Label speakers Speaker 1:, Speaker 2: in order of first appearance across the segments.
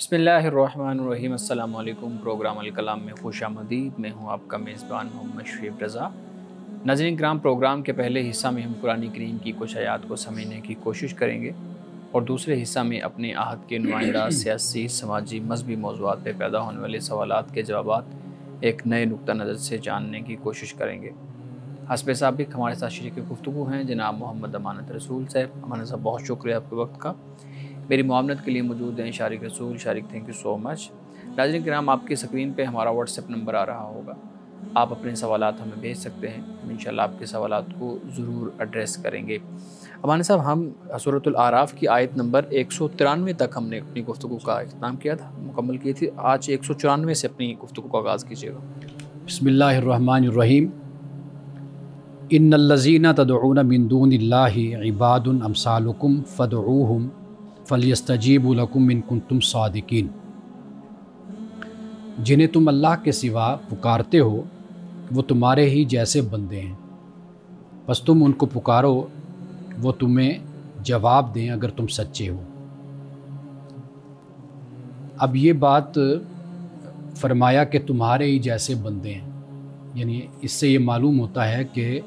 Speaker 1: بسم اللہ الرحمن الرحیم۔ السلام علیکم۔ پروگرام الکلام میں خوش آمدید۔ میں ہوں آپ کا میزبان محمد شریف رضا۔ ناظرین کرام، پروگرام کے پہلے حصہ میں ہم قرآن کریم کی کچھ آیات کو سمجھنے کی کوشش کریں گے اور دوسرے حصہ میں اپنے عہد کے نمائندہ سیاسی، سماجی، مذہبی موضوعات پہ پیدا ہونے والے سوالات کے جوابات ایک نئے نقطہ نظر سے جاننے کی کوشش کریں گے۔ حسب سابق ہمارے ساتھ شریک گفتگو ہیں جناب محمد امانت رسول صاحب۔ امانت صاحب، بہت شکریہ آپ کے وقت کا۔ میری معاونت کے لیے موجود ہیں شارق رسول۔ شارق، تھینک یو سو مچ۔ ناظرین کرام، آپ کی اسکرین پہ ہمارا واٹس ایپ نمبر آ رہا ہوگا، آپ اپنے سوالات ہمیں بھیج سکتے ہیں، ہم انشاءاللہ آپ کے سوالات کو ضرور ایڈریس کریں گے۔ امانت صاحب، ہم سورۃ الاعراف کی آیت نمبر 193 تک ہم نے اپنی گفتگو کا اختتام کیا تھا، مکمل کی تھی۔ آج 194 سے اپنی گفتگو کا آغاز کیجیے گا۔
Speaker 2: بسم اللہ الرحمن الرحیم۔ ان الذین تدعون من دون اللہ عباد امثالکم فادعوہم فلیستجیبوا لکم ان کنتم صادقین۔ جنہیں تم اللہ کے سوا پکارتے ہو وہ تمہارے ہی جیسے بندے ہیں، بس تم ان کو پکارو، وہ تمہیں جواب دیں اگر تم سچے ہو۔ اب یہ بات فرمایا کہ تمہارے ہی جیسے بندے ہیں، یعنی اس سے یہ معلوم ہوتا ہے کہ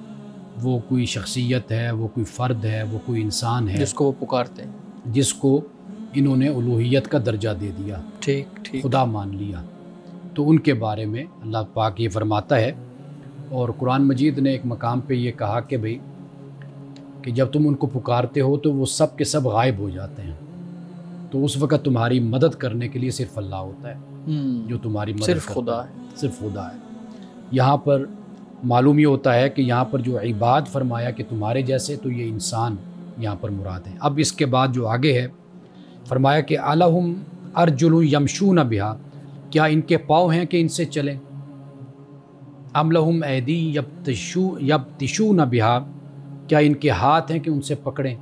Speaker 2: وہ کوئی شخصیت ہے، وہ کوئی فرد ہے، وہ کوئی انسان ہے
Speaker 1: جس کو وہ پکارتے ہیں،
Speaker 2: جس کو انہوں نے الوہیت کا درجہ دے دیا،
Speaker 1: ٹھیک
Speaker 2: خدا مان لیا۔ تو ان کے بارے میں اللہ پاک یہ فرماتا ہے، اور قرآن مجید نے ایک مقام پہ یہ کہا کہ بھئی کہ جب تم ان کو پکارتے ہو تو وہ سب کے سب غائب ہو جاتے ہیں، تو اس وقت تمہاری مدد کرنے کے لیے صرف اللہ ہوتا ہے جو تمہاری مدد
Speaker 1: صرف
Speaker 2: کرتا
Speaker 1: خدا
Speaker 2: ہے، صرف خدا ہے۔ یہاں پر معلوم یہ ہوتا ہے کہ یہاں پر جو عباد فرمایا کہ تمہارے جیسے، تو یہ انسان یہاں پر مراد ہے۔ اب اس کے بعد جو آگے ہے فرمایا کہ الہم ارجل یمشون بہا، کیا ان کے پاؤں ہیں کہ ان سے چلیں؟ ام لہم ایدی یبطشون بہا، کیا ان کے ہاتھ ہیں کہ ان سے پکڑیں؟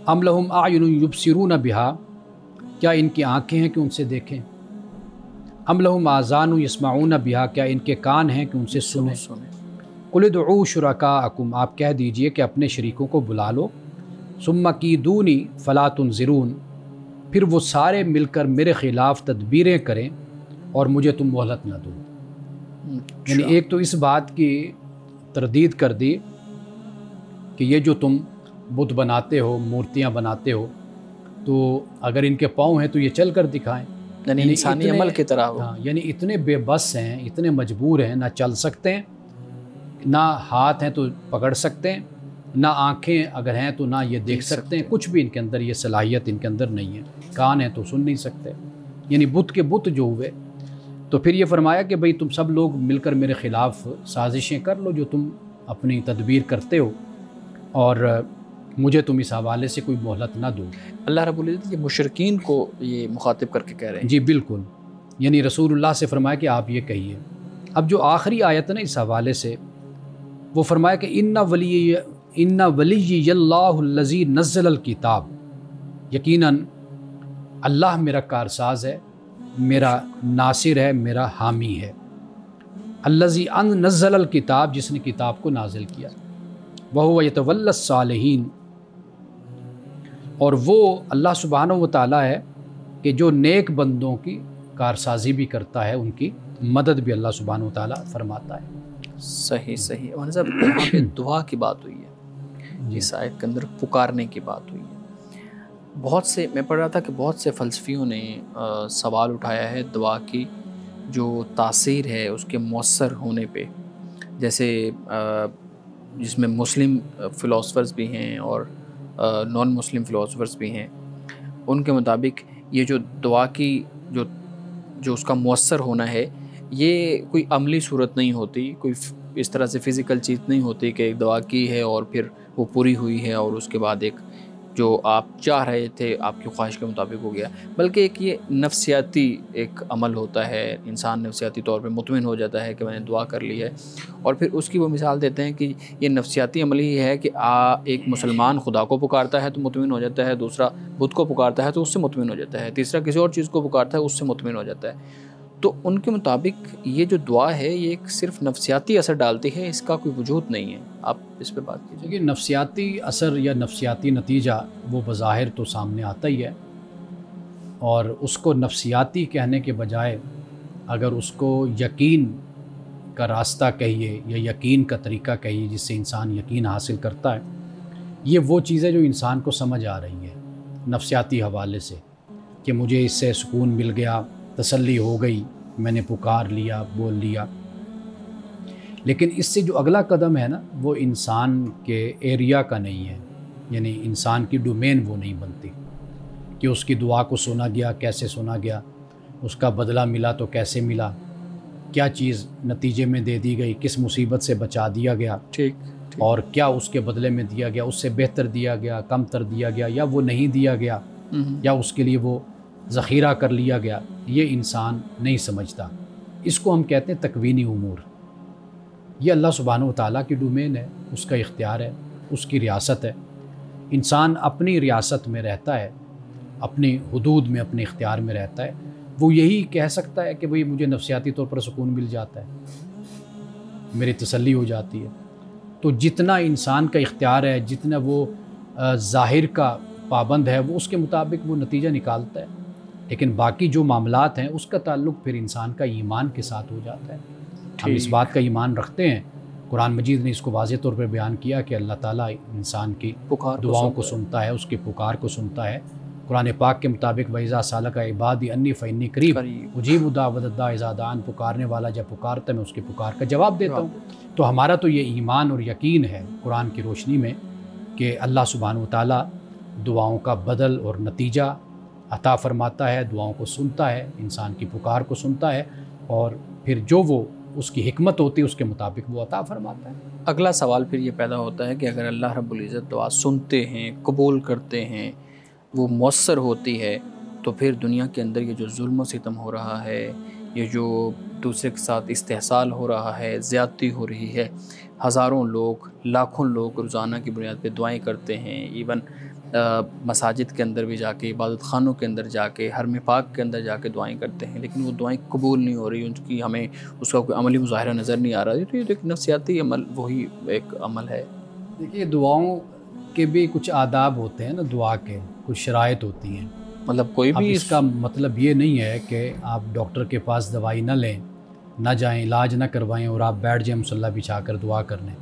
Speaker 2: ام لہم اعین یبصرون بہا، کیا ان کی آنکھیں ہیں کہ ان سے دیکھیں؟ ام لہم آذان یسمعون بہا، کیا ان کے کان ہیں کہ ان سے سنیں؟ قل ادعوا شرکاءکم، آپ کہہ دیجئے کہ اپنے شریکوں کو بلا لو، ثم کیدونی فلا تنظرون، پھر وہ سارے مل کر میرے خلاف تدبیریں کریں اور مجھے تم مہلت نہ دو۔ یعنی ایک تو اس بات کی تردید کر دی کہ یہ جو تم بت بناتے ہو، مورتیاں بناتے ہو، تو اگر ان کے پاؤں ہیں تو یہ چل کر دکھائیں،
Speaker 1: یعنی انسانی عمل کی طرح ہو۔
Speaker 2: یعنی اتنے بے بس ہیں، اتنے مجبور ہیں، نہ چل سکتے ہیں، نہ ہاتھ ہیں تو پکڑ سکتے ہیں، نہ آنکھیں اگر ہیں تو نہ یہ دیکھ سکتے ہیں، کچھ بھی ان کے اندر یہ صلاحیت ان کے اندر نہیں ہے، کان ہیں تو سن نہیں سکتے، یعنی بت کے بت جو ہوئے۔ تو پھر یہ فرمایا کہ بھئی تم سب لوگ مل کر میرے خلاف سازشیں کر لو جو تم اپنی تدبیر کرتے ہو، اور مجھے تم اس حوالے سے کوئی مہلت نہ دو۔
Speaker 1: اللہ رب العزت یہ مشرکین کو یہ مخاطب کر کے کہہ رہے ہیں۔
Speaker 2: جی بالکل، یعنی رسول اللہ سے فرمایا کہ آپ یہ کہیے۔ اب جو آخری آیت ہے نا اس حوالے سے، وہ فرمایا کہ ان ولی اللہ الذی نزل الکتاب، یقیناً اللہ میرا کارساز ہے، میرا ناصر ہے، میرا حامی ہے۔ الذی نزل الکتاب، جس نے کتاب کو نازل کیا، وہو یتولی الصالحین، اور وہ اللہ سبحانہ و تعالیٰ ہے کہ جو نیک بندوں کی کارسازی بھی کرتا ہے، ان کی مدد بھی اللہ سبحانہ و تعالیٰ فرماتا ہے۔
Speaker 1: صحیح۔ اور صاحب یہاں پہ دعا کی بات ہوئی ہے، اس آیت کے اندر پکارنے کی بات ہوئی ہے۔ بہت سے، میں پڑھ رہا تھا کہ بہت سے فلسفیوں نے سوال اٹھایا ہے دعا کی جو تاثیر ہے اس کے مؤثر ہونے پہ، جیسے جس میں مسلم فلاسفرز بھی ہیں اور نان مسلم فلاسفرز بھی ہیں، ان کے مطابق یہ جو دعا کی جو اس کا مؤثر ہونا ہے، یہ کوئی عملی صورت نہیں ہوتی، کوئی اس طرح سے فزیکل چیز نہیں ہوتی کہ ایک دعا کی ہے اور پھر وہ پوری ہوئی ہے اور اس کے بعد ایک جو آپ چاہ رہے تھے آپ کی خواہش کے مطابق ہو گیا، بلکہ ایک یہ نفسیاتی ایک عمل ہوتا ہے، انسان نفسیاتی طور پہ مطمئن ہو جاتا ہے کہ میں نے دعا کر لی ہے، اور پھر اس کی وہ مثال دیتے ہیں کہ یہ نفسیاتی عمل ہی ہے کہ ایک مسلمان خدا کو پکارتا ہے تو مطمئن ہو جاتا ہے، دوسرا بت کو پکارتا ہے تو اس سے مطمئن ہو جاتا ہے، تیسرا کسی اور چیز کو پکارتا ہے اس سے مطمئن ہو جاتا ہے۔ تو ان کے مطابق یہ جو دعا ہے یہ ایک صرف نفسیاتی اثر ڈالتی ہے، اس کا کوئی وجود نہیں ہے۔ آپ اس پہ بات کیجیے۔
Speaker 2: دیکھیے، نفسیاتی اثر یا نفسیاتی نتیجہ وہ بظاہر تو سامنے آتا ہی ہے، اور اس کو نفسیاتی کہنے کے بجائے اگر اس کو یقین کا راستہ کہیے یا یقین کا طریقہ کہیے جس سے انسان یقین حاصل کرتا ہے، یہ وہ چیزیں جو انسان کو سمجھ آ رہی ہیں نفسیاتی حوالے سے، کہ مجھے اس سے سکون مل گیا، تسلی ہو گئی، میں نے پکار لیا، بول لیا۔ لیکن اس سے جو اگلا قدم ہے نا، وہ انسان کے ایریا کا نہیں ہے، یعنی انسان کی ڈومین وہ نہیں بنتی کہ اس کی دعا کو سنا گیا، کیسے سنا گیا، اس کا بدلہ ملا تو کیسے ملا، کیا چیز نتیجے میں دے دی گئی، کس مصیبت سے بچا دیا گیا،
Speaker 1: ٹھیک،
Speaker 2: اور کیا اس کے بدلے میں دیا گیا، اس سے بہتر دیا گیا، کم تر دیا گیا، یا وہ نہیں دیا گیا، یا اس کے لیے وہ ذخیرہ کر لیا گیا، یہ انسان نہیں سمجھتا۔ اس کو ہم کہتے ہیں تکوینی امور۔ یہ اللہ سبحانہ و تعالیٰ کی ڈومین ہے، اس کا اختیار ہے، اس کی ریاست ہے۔ انسان اپنی ریاست میں رہتا ہے، اپنی حدود میں، اپنے اختیار میں رہتا ہے۔ وہ یہی کہہ سکتا ہے کہ بھئی مجھے نفسیاتی طور پر سکون مل جاتا ہے، میری تسلی ہو جاتی ہے۔ تو جتنا انسان کا اختیار ہے، جتنا وہ ظاہر کا پابند ہے، وہ اس کے مطابق وہ نتیجہ نکالتا ہے۔ لیکن باقی جو معاملات ہیں اس کا تعلق پھر انسان کا ایمان کے ساتھ ہو جاتا ہے۔ ہم اس بات کا ایمان رکھتے ہیں، قرآن مجید نے اس کو واضح طور پر بیان کیا کہ اللہ تعالیٰ انسان کی دعاؤں کو سنتا ہے، اس کی پکار کو سنتا ہے۔ قرآن پاک کے مطابق وَإِذَا سَأَلَكَ عِبَادِي أَنِّي فَإِنِّي قَرِيبٌ أُجِيبُ دَعْوَةَ الدَّاعِ إِذَا دَعَانِ، پکارنے والا جب پکارتا ہے میں اس کی پکار کا جواب دیتا ہوں۔ تو ہمارا تو یہ ایمان اور یقین ہے قرآن کی روشنی میں کہ اللہ سبحانہ و تعالیٰ دعاؤں کا بدل اور نتیجہ عطا فرماتا ہے، دعاؤں کو سنتا ہے، انسان کی پکار کو سنتا ہے، اور پھر جو وہ اس کی حکمت ہوتی ہے اس کے مطابق وہ عطا فرماتا ہے۔
Speaker 1: اگلا سوال پھر یہ پیدا ہوتا ہے کہ اگر اللہ رب العزت دعا سنتے ہیں، قبول کرتے ہیں، وہ مؤثر ہوتی ہے، تو پھر دنیا کے اندر یہ جو ظلم و ستم ہو رہا ہے، یہ جو دوسرے کے ساتھ استحصال ہو رہا ہے، زیادتی ہو رہی ہے، ہزاروں لوگ، لاکھوں لوگ روزانہ کی بنیاد پہ دعائیں کرتے ہیں، ایون مساجد کے اندر بھی جا کے، عبادت خانوں کے اندر جا کے، حرم پاک کے اندر جا کے دعائیں کرتے ہیں، لیکن وہ دعائیں قبول نہیں ہو رہی، ان کی ہمیں اس کا کوئی عملی مظاہرہ نظر نہیں آ رہا۔ تو یہ ایک نفسیاتی عمل، وہی ایک عمل ہے۔
Speaker 2: دیکھیے دعاؤں کے بھی کچھ آداب ہوتے ہیں نا، دعا کے کچھ شرائط ہوتی ہیں۔
Speaker 1: مطلب کوئی بھی
Speaker 2: اس کا مطلب یہ نہیں ہے کہ آپ ڈاکٹر کے پاس دوائی نہ لیں، نہ جائیں، علاج نہ کروائیں اور آپ بیٹھ جائیں مصلی بچھا کر دعا کرنے۔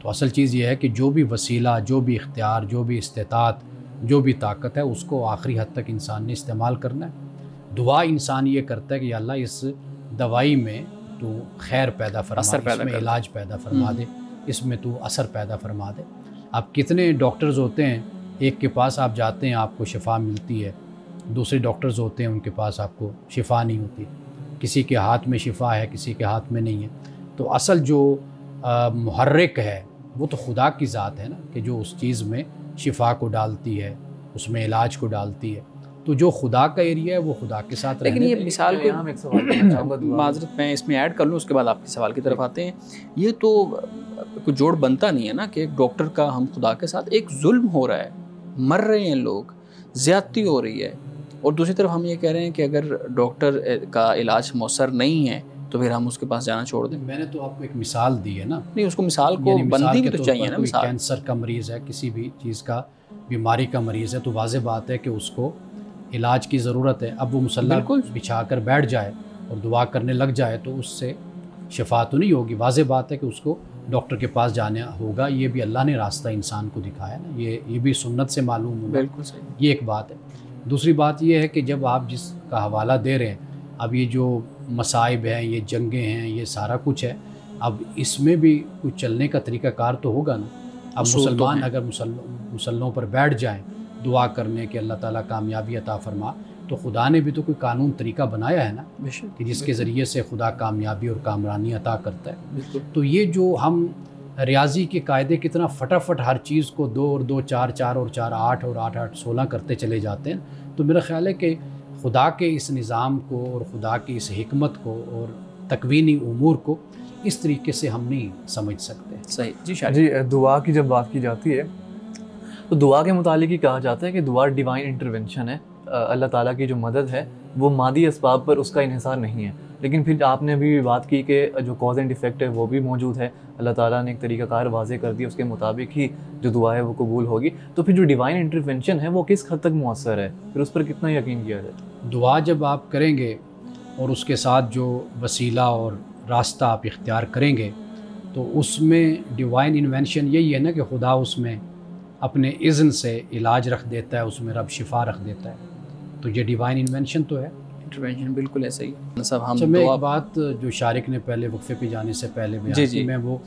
Speaker 2: تو اصل چیز یہ ہے کہ جو بھی وسیلہ، جو بھی اختیار، جو بھی استطاعت، جو بھی طاقت ہے، اس کو آخری حد تک انسان نے استعمال کرنا ہے۔ دعا انسان یہ کرتا ہے کہ یا اللہ اس دوائی میں تو خیر پیدا فرما دے، اس میں علاج پیدا فرما دے، اس میں تو اثر پیدا فرما دے۔ اب کتنے ڈاکٹرز ہوتے ہیں، ایک کے پاس آپ جاتے ہیں آپ کو شفا ملتی ہے، دوسرے ڈاکٹرز ہوتے ہیں ان کے پاس آپ کو شفا نہیں ہوتی، کسی کے ہاتھ میں شفا ہے، کسی کے ہاتھ میں نہیں ہے۔ تو اصل جو محرک ہے وہ تو خدا کی ذات ہے نا، کہ جو اس چیز میں شفا کو ڈالتی ہے، اس میں علاج کو ڈالتی ہے۔ تو جو خدا کا ایریا ہے وہ خدا کے ساتھ رہنے۔
Speaker 1: لیکن یہ مثال کو معذرت میں اس میں ایڈ کر لوں، اس کے بعد آپ کے سوال کی طرف آتے ہیں۔ یہ تو کوئی جوڑ بنتا نہیں ہے نا کہ ایک ڈاکٹر کا ہم خدا کے ساتھ، ایک ظلم ہو رہا ہے، مر رہے ہیں لوگ، زیادتی ہو رہی ہے، اور دوسری طرف ہم یہ کہہ رہے ہیں کہ اگر ڈاکٹر کا علاج مؤثر نہیں ہے تو پھر ہم اس کے پاس جانا چھوڑ دیں۔
Speaker 2: میں نے تو آپ کو ایک مثال دی ہے نا،
Speaker 1: نہیں اس کو مثال کو بندی بھی تو چاہیے نا۔ مثال
Speaker 2: کینسر کا مریض ہے، کسی بھی چیز کا بیماری کا مریض ہے، تو واضح بات ہے کہ اس کو علاج کی ضرورت ہے۔ اب وہ مصلی بچھا کر بیٹھ جائے اور دعا کرنے لگ جائے تو اس سے شفا تو نہیں ہوگی، واضح بات ہے کہ اس کو ڈاکٹر کے پاس جانا ہوگا۔ یہ بھی اللہ نے راستہ انسان کو دکھایا نا، یہ بھی سنت سے معلوم ہوگا۔
Speaker 1: بالکل صحیح۔
Speaker 2: یہ ایک بات ہے۔ دوسری بات یہ ہے کہ جب آپ جس کا حوالہ دے رہے ہیں، اب یہ جو مصائب ہیں، یہ جنگیں ہیں، یہ سارا کچھ ہے، اب اس میں بھی کچھ چلنے کا طریقہ کار تو ہوگا نا۔ اب مسلمان اگر مسلوں پر بیٹھ جائیں دعا کرنے کہ اللہ تعالیٰ کامیابی عطا فرما، تو خدا نے بھی تو کوئی قانون طریقہ بنایا ہے نا کہ جس کے ذریعے سے خدا کامیابی اور کامرانی عطا کرتا ہے۔ تو یہ جو ہم ریاضی کے قاعدے کتنا فٹافٹ ہر چیز کو 2 اور 2 4 4 اور 4 8 اور 8 8 16 کرتے چلے جاتے ہیں، تو میرا خیال ہے کہ خدا کے اس نظام کو اور خدا کی اس حکمت کو اور تکوینی امور کو اس طریقے سے ہم نہیں سمجھ سکتے۔
Speaker 1: صحیح
Speaker 3: جی دعا کی جب بات کی جاتی ہے تو دعا کے متعلق ہی کہا جاتا ہے کہ دعا ڈیوائن انٹرونشن ہے۔ اللہ تعالیٰ کی جو مدد ہے وہ مادی اسباب پر اس کا انحصار نہیں ہے، لیکن پھر آپ نے ابھی بات کی کہ جو کاز اینڈ ایفیکٹ ہے وہ بھی موجود ہے، اللہ تعالیٰ نے ایک طریقہ کار واضح کر دیا، اس کے مطابق ہی جو دعا ہے وہ قبول ہوگی. تو پھر جو ڈیوائن انٹرونشن ہے وہ کس حد تک مؤثر ہے، پھر اس پر کتنا یقین کیا جائے؟
Speaker 2: دعا جب آپ کریں گے اور اس کے ساتھ جو وسیلہ اور راستہ آپ اختیار کریں گے تو اس میں ڈیوائن انوینشن یہی ہے نا کہ خدا اس میں اپنے اذن سے علاج رکھ دیتا ہے، اس میں رب شفا رکھ دیتا ہے. تو یہ ڈیوائن انوینشن تو ہے.
Speaker 1: انٹرونشن بالکل ایسا ہی ہے. صاحب ہم
Speaker 2: میں ایک بات جو شارک نے پہلے وقفے پہ جانے سے پہلے بیان کی، میں وہ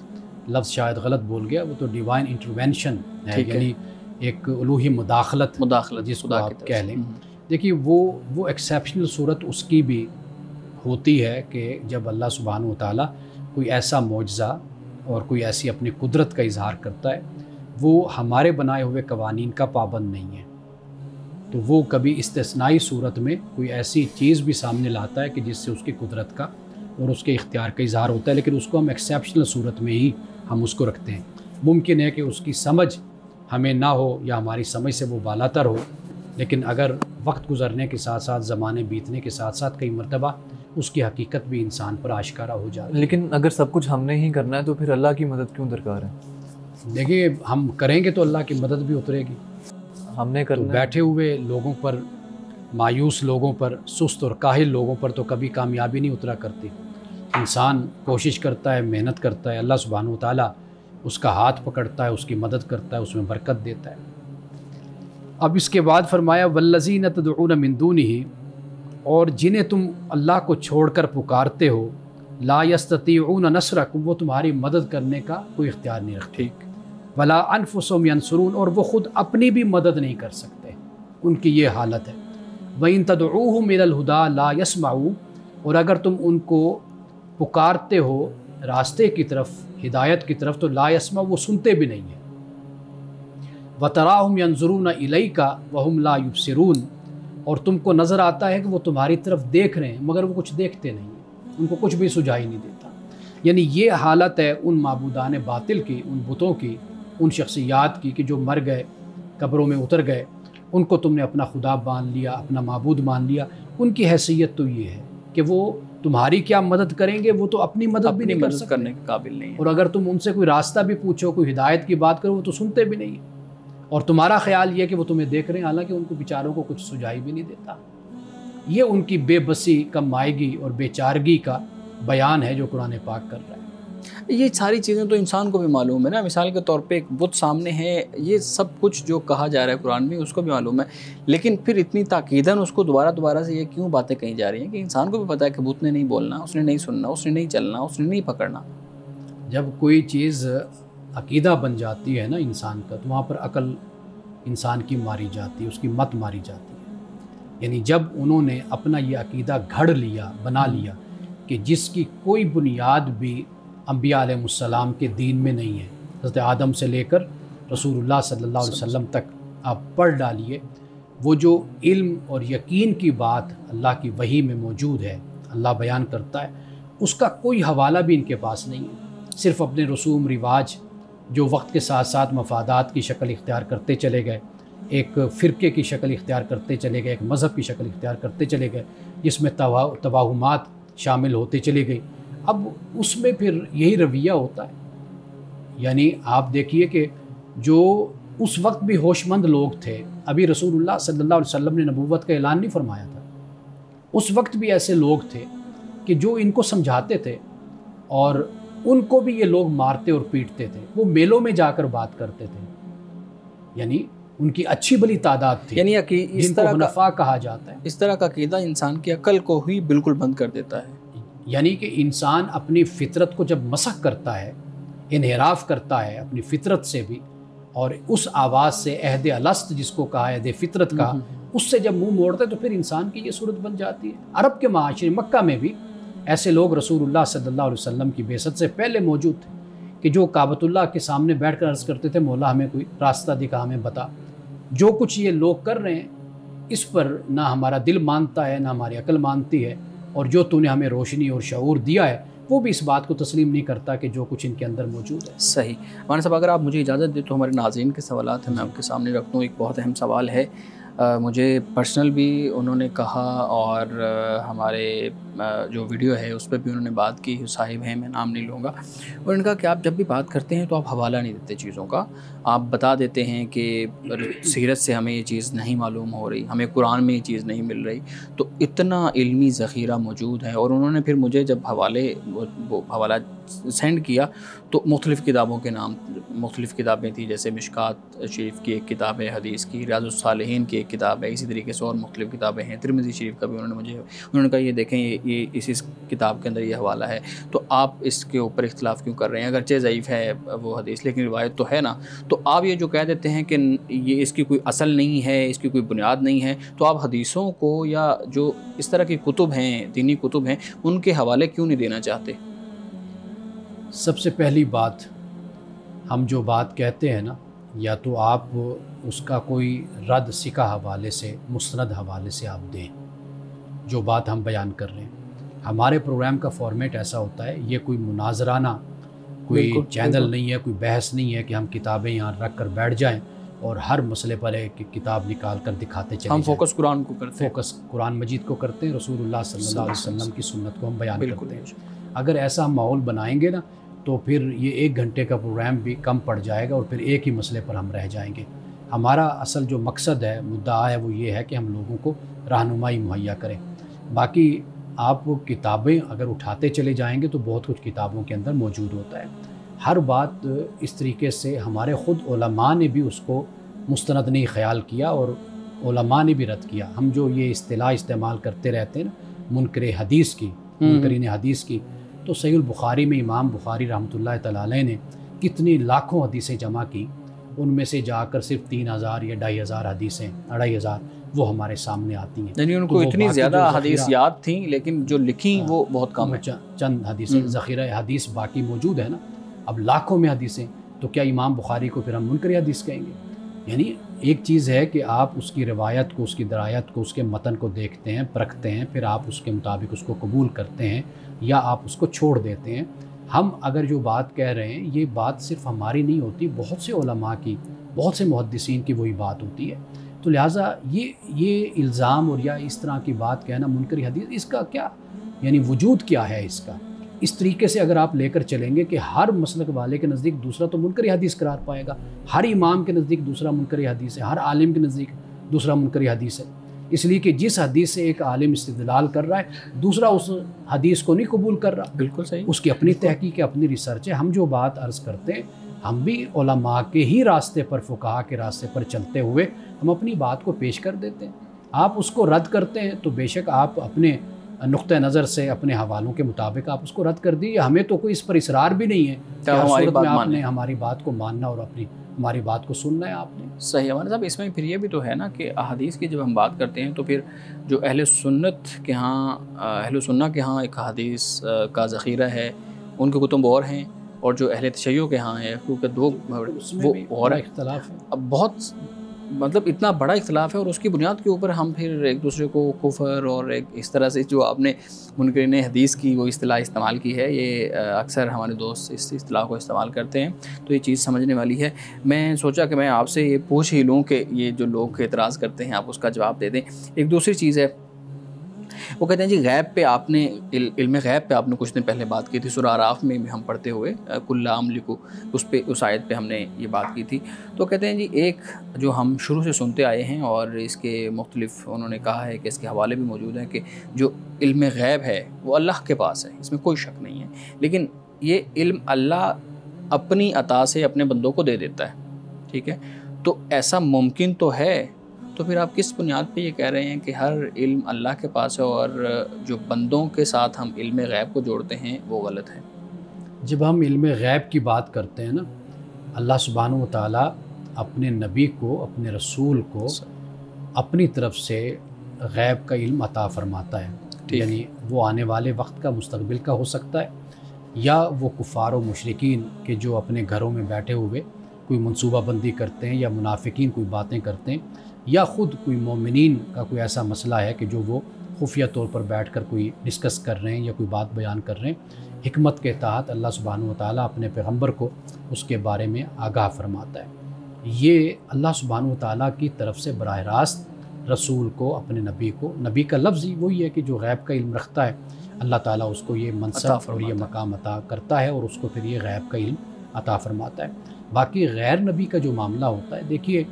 Speaker 2: لفظ شاید غلط بول گیا، وہ تو ڈیوائن انٹرونشن ہے، یعنی ایک الوہی مداخلت جس کو آپ کہہ لیں. دیکھیے وہ ایکسیپشنل صورت اس کی بھی ہوتی ہے کہ جب اللہ سبحانہ و تعالیٰ کوئی ایسا معجزہ اور کوئی ایسی اپنی قدرت کا اظہار کرتا ہے، وہ ہمارے بنائے ہوئے قوانین کا پابند نہیں ہے. تو وہ کبھی استثنائی صورت میں کوئی ایسی چیز بھی سامنے لاتا ہے کہ جس سے اس کی قدرت کا اور اس کے اختیار کا اظہار ہوتا ہے، لیکن اس کو ہم ایکسیپشنل صورت میں ہی ہم اس کو رکھتے ہیں. ممکن ہے کہ اس کی سمجھ ہمیں نہ ہو یا ہماری سمجھ سے وہ بالا تر ہو، لیکن اگر وقت گزرنے کے ساتھ ساتھ زمانے بیتنے کے ساتھ ساتھ کئی مرتبہ اس کی حقیقت بھی انسان پر آشکارا ہو جاتی ہے.
Speaker 3: لیکن اگر سب کچھ ہم نے ہی کرنا ہے تو پھر اللہ کی مدد کیوں درکار ہے؟
Speaker 2: دیکھیے ہم کریں گے تو اللہ کی مدد بھی اترے گی.
Speaker 3: ہم نے کرنا
Speaker 2: بیٹھے ہوئے لوگوں پر، مایوس لوگوں پر، سست اور کاہل لوگوں پر تو کبھی کامیابی نہیں اترا کرتی. انسان کوشش کرتا ہے، محنت کرتا ہے، اللہ سبحانہ و تعالیٰ اس کا ہاتھ پکڑتا ہے، اس کی مدد کرتا ہے، اس میں برکت دیتا ہے. اب اس کے بعد فرمایا والذین تدعون من دونہ، اور جنہیں تم اللہ کو چھوڑ کر پکارتے ہو، لا یستطیعون نصرکم، وہ تمہاری مدد کرنے کا کوئی اختیار نہیں رکھتے.
Speaker 1: ٹھیک.
Speaker 2: ولا انفسهم ینصرون، اور وہ خود اپنی بھی مدد نہیں کر سکتے، ان کی یہ حالت ہے. وَإِن تَدْعُوهُمْ إِلَى الْهُدَىٰ لَا يَسْمَعُوا، اور اگر تم ان کو پکارتے ہو راستے کی طرف، ہدایت کی طرف، تو لا يسمع، وہ سنتے بھی نہیں ہیں. وَتَرَاهُمْ يَنظُرُونَ إِلَيْكَ وَهُمْ لَا يُبْصِرُونَ، اور تم کو نظر آتا ہے کہ وہ تمہاری طرف دیکھ رہے ہیں مگر وہ کچھ دیکھتے نہیں ہیں، ان کو کچھ بھی سجائی نہیں دیتا. یعنی یہ حالت ہے ان معبودان باطل کی، ان بتوں کی، ان شخصیات کی کہ جو مر گئے، قبروں میں اتر گئے، ان کو تم نے اپنا خدا مان لیا، اپنا معبود مان لیا. ان کی حیثیت تو یہ ہے کہ وہ تمہاری کیا مدد کریں گے، وہ تو اپنی مدد بھی نہیں کر سکتے،
Speaker 1: کرنے کے قابل نہیں ہے.
Speaker 2: اور اگر تم ان سے کوئی راستہ بھی پوچھو، کوئی ہدایت کی بات کرو، وہ تو سنتے بھی نہیں. اور تمہارا خیال یہ کہ وہ تمہیں دیکھ رہے ہیں، حالانکہ ان کو بیچاروں کو کچھ سجائی بھی نہیں دیتا. یہ ان کی بے بسی، کم آئیگی اور بے چارگی کا بیان ہے جو قرآن پاک کر رہا ہے.
Speaker 1: یہ ساری چیزیں تو انسان کو بھی معلوم ہے نا. مثال کے طور پہ ایک بت سامنے ہے، یہ سب کچھ جو کہا جا رہا ہے قرآن میں اس کو بھی معلوم ہے، لیکن پھر اتنی تاکیداً اس کو دوبارہ سے یہ کیوں باتیں کہی جا رہی ہیں کہ انسان کو بھی پتہ ہے کہ بت نے نہیں بولنا، اس نے نہیں سننا، اس نے نہیں چلنا، اس نے نہیں پکڑنا.
Speaker 2: جب کوئی چیز عقیدہ بن جاتی ہے نا انسان کا، تو وہاں پر عقل انسان کی ماری جاتی ہے، اس کی مت ماری جاتی ہے. یعنی جب انہوں نے اپنا یہ عقیدہ گھڑ لیا، بنا لیا کہ جس کی کوئی بنیاد بھی انبیاء علیہ السلام کے دین میں نہیں ہے، حضرت آدم سے لے کر رسول اللہ صلی اللہ علیہ وسلم تک آپ پڑھ ڈالیے، وہ جو علم اور یقین کی بات اللہ کی وحی میں موجود ہے، اللہ بیان کرتا ہے، اس کا کوئی حوالہ بھی ان کے پاس نہیں ہے. صرف اپنے رسوم رواج جو وقت کے ساتھ ساتھ مفادات کی شکل اختیار کرتے چلے گئے، ایک فرقے کی شکل اختیار کرتے چلے گئے، ایک مذہب کی شکل اختیار کرتے چلے گئے، جس میں توہمات شامل ہوتے چلے گئی. اب اس میں پھر یہی رویہ ہوتا ہے. یعنی آپ دیکھیے کہ جو اس وقت بھی ہوش مند لوگ تھے، ابھی رسول اللہ صلی اللہ علیہ وسلم نے نبوت کا اعلان نہیں فرمایا تھا، اس وقت بھی ایسے لوگ تھے کہ جو ان کو سمجھاتے تھے، اور ان کو بھی یہ لوگ مارتے اور پیٹتے تھے. وہ میلوں میں جا کر بات کرتے تھے، یعنی ان کی اچھی بھلی تعداد تھی،
Speaker 1: یعنی
Speaker 2: جن کو حنفاء کہا جاتا ہے.
Speaker 1: اس طرح کا عقیدہ انسان کی عقل کو ہی بالکل بند کر دیتا ہے.
Speaker 2: یعنی کہ انسان اپنی فطرت کو جب مسخ کرتا ہے، انحراف کرتا ہے اپنی فطرت سے بھی، اور اس آواز سے عہد الست جس کو کہا ہے عہد فطرت کا، اس سے جب منہ موڑتا ہے تو پھر انسان کی یہ صورت بن جاتی ہے. عرب کے معاشرے مکہ میں بھی ایسے لوگ رسول اللہ صلی اللہ علیہ وسلم کی بعثت سے پہلے موجود تھے کہ جو کعبۃ اللہ کے سامنے بیٹھ کر عرض کرتے تھے مولا ہمیں کوئی راستہ دکھا، ہمیں بتا. جو کچھ یہ لوگ کر رہے ہیں اس پر نہ ہمارا دل مانتا ہے، نہ ہماری عقل مانتی ہے، اور جو تو نے ہمیں روشنی اور شعور دیا ہے وہ بھی اس بات کو تسلیم نہیں کرتا کہ جو کچھ ان کے اندر موجود ہے.
Speaker 1: صحیح. مولانا صاحب اگر آپ مجھے اجازت دیں تو ہمارے ناظرین کے سوالات ہیں میں آپ کے سامنے رکھ دوں. ایک بہت اہم سوال ہے مجھے پرسنل بھی انہوں نے کہا اور ہمارے جو ویڈیو ہے اس پہ بھی انہوں نے بات کی، صاحب ہیں میں نام نہیں لوں گا، اور ان کا کہ آپ جب بھی بات کرتے ہیں تو آپ حوالہ نہیں دیتے چیزوں کا، آپ بتا دیتے ہیں کہ سیرت سے ہمیں یہ چیز نہیں معلوم ہو رہی، ہمیں قرآن میں یہ چیز نہیں مل رہی، تو اتنا علمی ذخیرہ موجود ہے۔ اور انہوں نے پھر مجھے جب حوالہ سینڈ کیا تو مختلف کتابوں کے نام، مختلف کتابیں تھیں، جیسے مشکات شریف کی ایک کتاب ہے حدیث کی، ریاض الصالحین کی ایک کتاب ہے، اسی طریقے سے اور مختلف کتابیں ہیں، ترمذی شریف کا بھی انہوں نے کہا یہ دیکھیں یہ اس کتاب کے اندر یہ حوالہ ہے، تو آپ اس کے اوپر اختلاف کیوں کر رہے ہیں؟ اگرچہ ضعیف ہے وہ حدیث لیکن روایت تو ہے نا، تو آپ یہ جو کہہ دیتے ہیں کہ یہ اس کی کوئی اصل نہیں ہے، اس کی کوئی بنیاد نہیں ہے، تو آپ حدیثوں کو یا جو اس طرح کی کتب ہیں، دینی کتب ہیں، ان کے حوالے کیوں نہیں دینا چاہتے؟
Speaker 2: سب سے پہلی بات، ہم جو بات کہتے ہیں نا، یا تو آپ اس کا کوئی رد سکہ حوالے سے، مستند حوالے سے آپ دیں جو بات ہم بیان کر رہے ہیں۔ ہمارے پروگرام کا فارمیٹ ایسا ہوتا ہے، یہ کوئی مناظرانہ کوئی چینل نہیں ہے، کوئی بحث نہیں ہے کہ ہم کتابیں یہاں رکھ کر بیٹھ جائیں اور ہر مسئلے پر ایک کتاب نکال کر دکھاتے چلے
Speaker 1: ہم
Speaker 2: جائیں۔
Speaker 1: فوکس قرآن کو کرتے ہیں،
Speaker 2: فوکس قرآن مجید کو کرتے ہیں، رسول اللہ صلی اللہ علیہ وسلم کی سنت کو ہم بیان کرتے ہیں۔ اگر ایسا ہم ماحول بنائیں گے نا تو پھر یہ 1 گھنٹے کا پروگرام بھی کم پڑ جائے گا اور پھر ایک ہی مسئلے پر ہم رہ جائیں گے۔ ہمارا اصل جو مقصد ہے، مدعا ہے، وہ یہ ہے کہ ہم لوگوں کو رہنمائی مہیا کریں۔ باقی آپ کتابیں اگر اٹھاتے چلے جائیں گے تو بہت کچھ کتابوں کے اندر موجود ہوتا ہے۔ ہر بات اس طریقے سے ہمارے خود علماء نے بھی اس کو مستند نہیں خیال کیا اور علماء نے بھی رد کیا۔ ہم جو یہ اصطلاح استعمال کرتے رہتے ہیں نا، منکر حدیث کی، منکرین حدیث کی، تو صحیح البخاری میں امام بخاری رحمۃ اللہ تعالی علیہ نے کتنی لاکھوں حدیثیں جمع کی، ان میں سے جا کر صرف 3000 یا 2500 حدیثیں، 2500 وہ ہمارے سامنے آتی ہیں۔
Speaker 1: یعنی ان کو اتنی زیادہ حدیث یاد تھیں لیکن جو لکھیں وہ بہت کم ہیں،
Speaker 2: چند حدیثیں، ذخیرہ حدیث باقی موجود ہے نا۔ اب لاکھوں میں حدیثیں، تو کیا امام بخاری کو پھر ہم منکر حدیث کہیں گے؟ یعنی ایک چیز ہے کہ آپ اس کی روایت کو، اس کی درایت کو، اس کے متن کو دیکھتے ہیں، پرکھتے ہیں، پھر آپ اس کے مطابق اس کو قبول کرتے ہیں یا آپ اس کو چھوڑ دیتے ہیں۔ ہم اگر جو بات کہہ رہے ہیں، یہ بات صرف ہماری نہیں ہوتی، بہت سے علماء کی، بہت سے محدثین کی وہی بات ہوتی ہے۔ تو لہٰذا یہ الزام اور یا اس طرح کی بات کہنا منکر حدیث، اس کا کیا یعنی وجود کیا ہے اس کا؟ اس طریقے سے اگر آپ لے کر چلیں گے کہ ہر مسلک والے کے نزدیک دوسرا تو منکر حدیث قرار پائے گا، ہر امام کے نزدیک دوسرا منکر حدیث ہے، ہر عالم کے نزدیک دوسرا منکر حدیث ہے، اس لیے کہ جس حدیث سے ایک عالم استدلال کر رہا ہے دوسرا اس حدیث کو نہیں قبول کر رہا۔
Speaker 1: بالکل صحیح،
Speaker 2: اس کی اپنی تحقیق ہے، اپنی ریسرچ ہے۔ ہم جو بات عرض کرتے ہیں، ہم بھی علماء کے ہی راستے پر، فقہاء کے راستے پر چلتے ہوئے ہم اپنی بات کو پیش کر دیتے ہیں۔ آپ اس کو رد کرتے ہیں تو بے شک آپ اپنے نقطہ نظر سے، اپنے حوالوں کے مطابق آپ اس کو رد کر دیجیے، ہمیں تو کوئی اس پر اصرار بھی نہیں ہے کہ ہر صورت میں آپ نے ہماری بات کو ماننا اور ہماری بات کو سننا ہے آپ نے۔
Speaker 1: صحیح ہے صاحب۔ اس میں پھر یہ بھی تو ہے نا کہ احادیث کی جب ہم بات کرتے ہیں تو پھر جو اہل سنت کے ہاں، اہل سنہ کے ہاں ایک حدیث کا ذخیرہ ہے، ان کے کتب اور ہیں، اور جو اہل تشیع کے ہاں ہے، کیونکہ دو وہ اور
Speaker 2: اختلاف ہے،
Speaker 1: اب بہت مطلب اتنا بڑا اختلاف ہے، اور اس کی بنیاد کے اوپر ہم پھر ایک دوسرے کو کفر اور ایک اس طرح سے جو آپ نے منکرین حدیث کی وہ اصطلاح استعمال کی ہے، یہ اکثر ہمارے دوست اس اصطلاح کو استعمال کرتے ہیں، تو یہ چیز سمجھنے والی ہے۔ میں سوچا کہ میں آپ سے یہ پوچھ ہی لوں کہ یہ جو لوگ اعتراض کرتے ہیں آپ اس کا جواب دے دیں۔ ایک دوسری چیز ہے، وہ کہتے ہیں جی غیب پہ آپ نے، علم غیب پہ آپ نے کچھ دن پہلے بات کی تھی، سورہ اعراف میں بھی ہم پڑھتے ہوئے کل املکو، اس آیت پہ ہم نے یہ بات کی تھی۔ تو کہتے ہیں جی ایک جو ہم شروع سے سنتے آئے ہیں اور اس کے مختلف انہوں نے کہا ہے کہ اس کے حوالے بھی موجود ہیں کہ جو علم غیب ہے وہ اللہ کے پاس ہے، اس میں کوئی شک نہیں ہے، لیکن یہ علم اللہ اپنی عطا سے اپنے بندوں کو دے دیتا ہے، ٹھیک ہے؟ تو ایسا ممکن تو ہے، تو پھر آپ کس بنیاد پہ یہ کہہ رہے ہیں کہ ہر علم اللہ کے پاس ہے اور جو بندوں کے ساتھ ہم علم غیب کو جوڑتے ہیں وہ غلط ہے؟
Speaker 2: جب ہم علم غیب کی بات کرتے ہیں نا، اللہ سبحانہ و تعالیٰ اپنے نبی کو، اپنے رسول کو اپنی طرف سے غیب کا علم عطا فرماتا ہے، یعنی وہ آنے والے وقت کا، مستقبل کا ہو سکتا ہے، یا وہ کفار و مشرکین کے جو اپنے گھروں میں بیٹھے ہوئے کوئی منصوبہ بندی کرتے ہیں، یا منافقین کوئی باتیں کرتے ہیں، یا خود کوئی مومنین کا کوئی ایسا مسئلہ ہے کہ جو وہ خفیہ طور پر بیٹھ کر کوئی ڈسکس کر رہے ہیں یا کوئی بات بیان کر رہے ہیں، حکمت کے تحت اللہ سبحانہ و تعالیٰ اپنے پیغمبر کو اس کے بارے میں آگاہ فرماتا ہے۔ یہ اللہ سبحانہ و تعالیٰ کی طرف سے براہ راست رسول کو، اپنے نبی کو. نبی کا لفظ ہی وہی ہے کہ جو غیب کا علم رکھتا ہے، اللہ تعالیٰ اس کو یہ منصب اور یہ مقام عطا کرتا ہے اور اس کو پھر یہ غیب کا علم عطا فرماتا ہے. باقی غیر نبی کا جو معاملہ ہوتا ہے، دیکھیے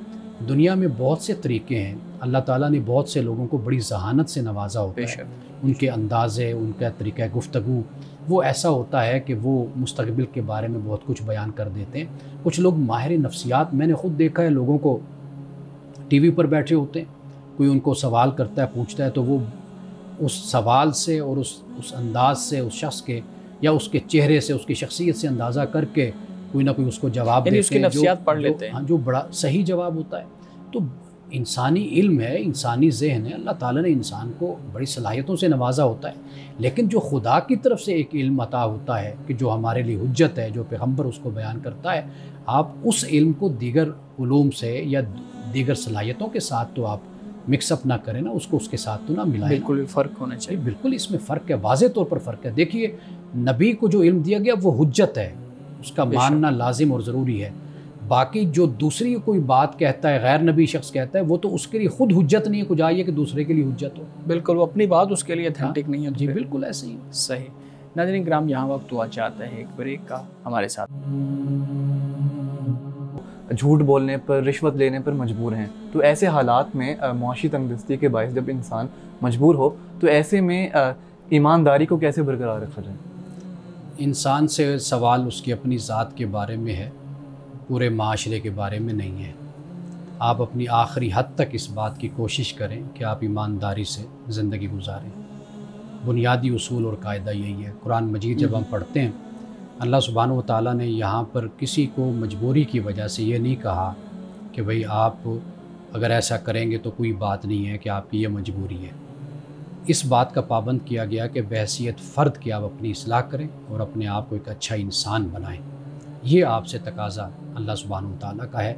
Speaker 2: دنیا میں بہت سے طریقے ہیں. اللہ تعالیٰ نے بہت سے لوگوں کو بڑی ذہانت سے نوازا ہوتا ہے. ان کے اندازے، ان کا طریقہ گفتگو وہ ایسا ہوتا ہے کہ وہ مستقبل کے بارے میں بہت کچھ بیان کر دیتے ہیں. کچھ لوگ ماہر نفسیات، میں نے خود دیکھا ہے لوگوں کو ٹی وی پر بیٹھے ہوتے ہیں، کوئی ان کو سوال کرتا ہے، پوچھتا ہے، تو وہ اس سوال سے اور اس انداز سے اس شخص کے یا اس کے چہرے سے، اس کی شخصیت سے اندازہ کر کے کوئی نہ کوئی اس کو جواب دیتے ہیں،
Speaker 1: اس کی نفسیات پڑھ لیتے ہیں،
Speaker 2: جو بڑا صحیح جواب ہوتا ہے. تو انسانی علم ہے، انسانی ذہن ہے، اللہ تعالیٰ نے انسان کو بڑی صلاحیتوں سے نوازا ہوتا ہے. لیکن جو خدا کی طرف سے ایک علم عطا ہوتا ہے کہ جو ہمارے لیے حجت ہے، جو پیغمبر اس کو بیان کرتا ہے، آپ اس علم کو دیگر علوم سے یا دیگر صلاحیتوں کے ساتھ تو آپ مکس اپ نہ کریں نا، اس کو اس کے ساتھ تو نہ ملائیں.
Speaker 1: بالکل فرق ہونا چاہیے.
Speaker 2: بالکل اس میں فرق ہے، واضح طور پر فرق ہے. دیکھیے نبی کو جو علم دیا گیا وہ حجت ہے، اس کا ماننا لازم اور ضروری ہے. باقی جو دوسری کوئی بات کہتا ہے، غیر نبی شخص کہتا ہے، وہ تو اس کے لیے خود حجت نہیں ہے، کچھ آئیے کہ دوسرے کے لیے حجت ہو.
Speaker 1: بالکل وہ اپنی بات اس کے لیے اتھینٹک نہیں ہے.
Speaker 2: جی بالکل ایسے ہی.
Speaker 1: صحیح. ناظرین کرام، یہاں وقت ہوا چاہتا ہے ایک بریک کا. ہمارے ساتھ
Speaker 3: جھوٹ بولنے پر، رشوت لینے پر مجبور ہیں. تو ایسے حالات میں معاشی تنگ دستی کے باعث جب انسان مجبور ہو تو ایسے میں ایمانداری کو کیسے برقرار رکھا جائے؟
Speaker 2: انسان سے سوال اس کی اپنی ذات کے بارے میں ہے، پورے معاشرے کے بارے میں نہیں ہے. آپ اپنی آخری حد تک اس بات کی کوشش کریں کہ آپ ایمانداری سے زندگی گزاریں. بنیادی اصول اور قاعدہ یہی ہے. قرآن مجید جب ہم پڑھتے ہیں، اللہ سبحانہ و تعالیٰ نے یہاں پر کسی کو مجبوری کی وجہ سے یہ نہیں کہا کہ بھئی آپ اگر ایسا کریں گے تو کوئی بات نہیں ہے کہ آپ کی یہ مجبوری ہے. اس بات کا پابند کیا گیا کہ بحیثیت فرد کے آپ اپنی اصلاح کریں اور اپنے آپ کو ایک اچھا انسان بنائیں. یہ آپ سے تقاضا اللہ سبحانہ و تعالیٰ کا ہے.